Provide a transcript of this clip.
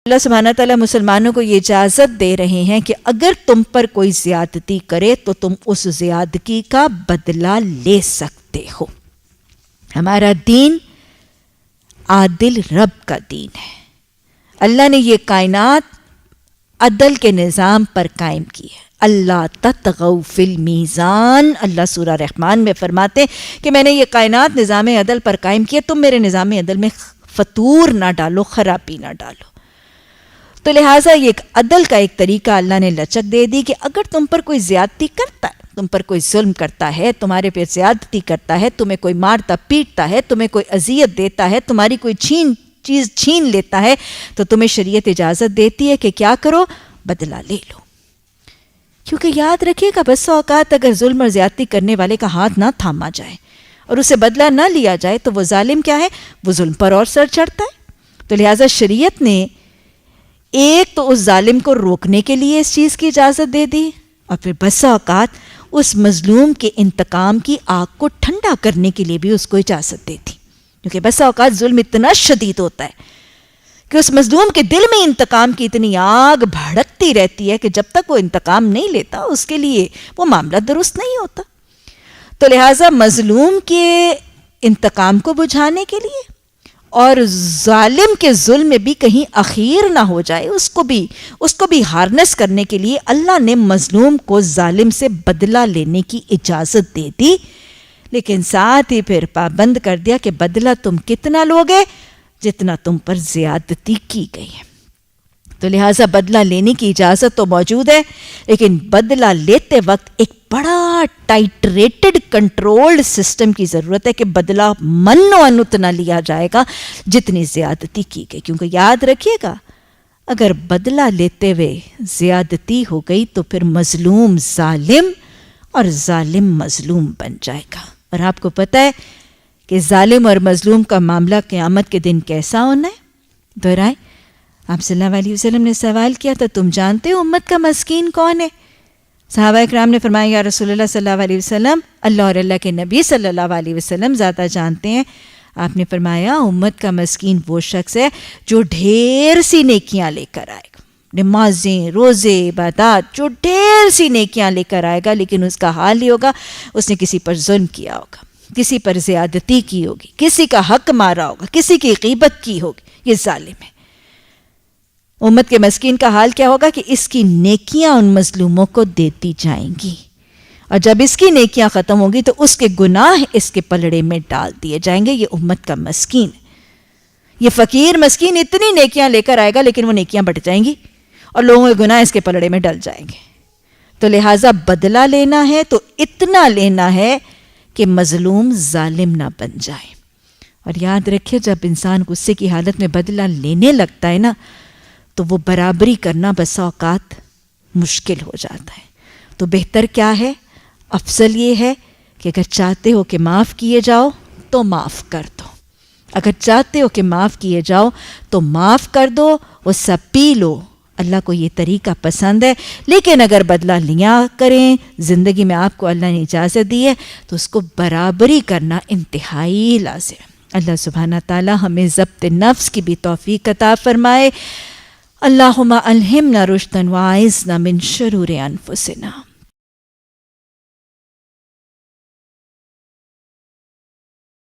اللہ سبحانہ تعالیٰ مسلمانوں کو یہ اجازت دے رہے ہیں کہ اگر تم پر کوئی زیادتی کرے تو تم اس زیادتی کا بدلہ لے سکتے ہو. ہمارا دین عادل رب کا دین ہے. اللہ نے یہ کائنات عدل کے نظام پر قائم کی ہے. اللہ تطغوا فی المیزان، اللہ سورہ رحمان میں فرماتے ہیں کہ میں نے یہ کائنات نظام عدل پر قائم کی ہے، تم میرے نظام عدل میں فطور نہ ڈالو، خرابی نہ ڈالو. تو لہٰذا یہ ایک عدل کا ایک طریقہ اللہ نے لچک دے دی کہ اگر تم پر کوئی زیادتی کرتا ہے، تم پر کوئی ظلم کرتا ہے، تمہارے پہ زیادتی کرتا ہے، تمہیں کوئی مارتا پیٹتا ہے، تمہیں کوئی اذیت دیتا ہے، تمہاری کوئی چیز چھین لیتا ہے، تو تمہیں شریعت اجازت دیتی ہے کہ کیا کرو؟ بدلہ لے لو. کیونکہ یاد رکھیے گا بس اوقات اگر ظلم اور زیادتی کرنے والے کا ہاتھ نہ تھاما جائے اور اسے بدلہ نہ لیا جائے تو وہ ظالم کیا ہے؟ وہ ظلم پر اور سر چڑھتا ہے. تو لہٰذا شریعت نے ایک تو اس ظالم کو روکنے کے لیے اس چیز کی اجازت دے دی، اور پھر بسا اوقات اس مظلوم کے انتقام کی آگ کو ٹھنڈا کرنے کے لیے بھی اس کو اجازت دے دی. کیونکہ بسا اوقات ظلم اتنا شدید ہوتا ہے کہ اس مظلوم کے دل میں انتقام کی اتنی آگ بھڑکتی رہتی ہے کہ جب تک وہ انتقام نہیں لیتا اس کے لیے وہ معاملہ درست نہیں ہوتا. تو لہٰذا مظلوم کے انتقام کو بجھانے کے لیے اور ظالم کے ظلم میں بھی کہیں اخیر نہ ہو جائے، اس کو بھی ہارنس کرنے کے لیے اللہ نے مظلوم کو ظالم سے بدلہ لینے کی اجازت دے دی. لیکن ساتھ ہی پھر پابند کر دیا کہ بدلہ تم کتنا لوگے؟ جتنا تم پر زیادتی کی گئی ہے. تو لہٰذا بدلہ لینے کی اجازت تو موجود ہے، لیکن بدلہ لیتے وقت ایک بڑا ٹائٹریٹڈ کنٹرولڈ سسٹم کی ضرورت ہے کہ بدلہ من و انت نہ لیا جائے گا جتنی زیادتی کی گئی. کیونکہ یاد رکھیے گا اگر بدلہ لیتے ہوئے زیادتی ہو گئی تو پھر مظلوم ظالم اور ظالم مظلوم بن جائے گا. اور آپ کو پتہ ہے کہ ظالم اور مظلوم کا معاملہ قیامت کے دن کیسا ہونا ہے؟ دہرائیں، آپ صلی اللہ علیہ وسلم نے سوال کیا تھا تم جانتے ہو امت کا مسکین کون ہے؟ صحابہ اکرام نے فرمایا یا رسول اللہ صلی اللہ علیہ وسلم، اللہ اور اللہ کے نبی صلی اللہ علیہ وسلم زیادہ جانتے ہیں. آپ نے فرمایا امت کا مسکین وہ شخص ہے جو ڈھیر سی نیکیاں لے کر آئے گا، نمازیں، روزے، عبادات، جو ڈھیر سی نیکیاں لے کر آئے گا، لیکن اس کا حال یہ ہوگا اس نے کسی پر ظلم کیا ہوگا، کسی پر زیادتی کی ہوگی، کسی کا حق مارا ہوگا، کسی کی غیبت کی ہوگی. یہ ظالم ہے. امت کے مسکین کا حال کیا ہوگا کہ اس کی نیکیاں ان مظلوموں کو دیتی جائیں گی، اور جب اس کی نیکیاں ختم ہوگی تو اس کے گناہ اس کے پلڑے میں ڈال دیے جائیں گے. یہ امت کا مسکین ہے. یہ فقیر مسکین اتنی نیکیاں لے کر آئے گا لیکن وہ نیکیاں بٹ جائیں گی اور لوگوں کے گناہ اس کے پلڑے میں ڈل جائیں گے. تو لہٰذا بدلہ لینا ہے تو اتنا لینا ہے کہ مظلوم ظالم نہ بن جائے. اور یاد رکھیں جب انسان غصے کی حالت میں بدلہ لینے لگتا ہے نا تو وہ برابری کرنا بسا اوقات مشکل ہو جاتا ہے. تو بہتر کیا ہے؟ افضل یہ ہے کہ اگر چاہتے ہو کہ معاف کیے جاؤ تو معاف کر دو. اگر چاہتے ہو کہ معاف کیے جاؤ تو معاف کر دو، وہ سب پی لو. اللہ کو یہ طریقہ پسند ہے. لیکن اگر بدلہ لیا کریں زندگی میں آپ کو اللہ نے اجازت دی ہے تو اس کو برابری کرنا انتہائی لازم ہے. اللہ سبحانہ تعالی ہمیں ضبط نفس کی بھی توفیق عطا فرمائے. اللہم الہمنا رشدا واعذنا من شرور انفسنا.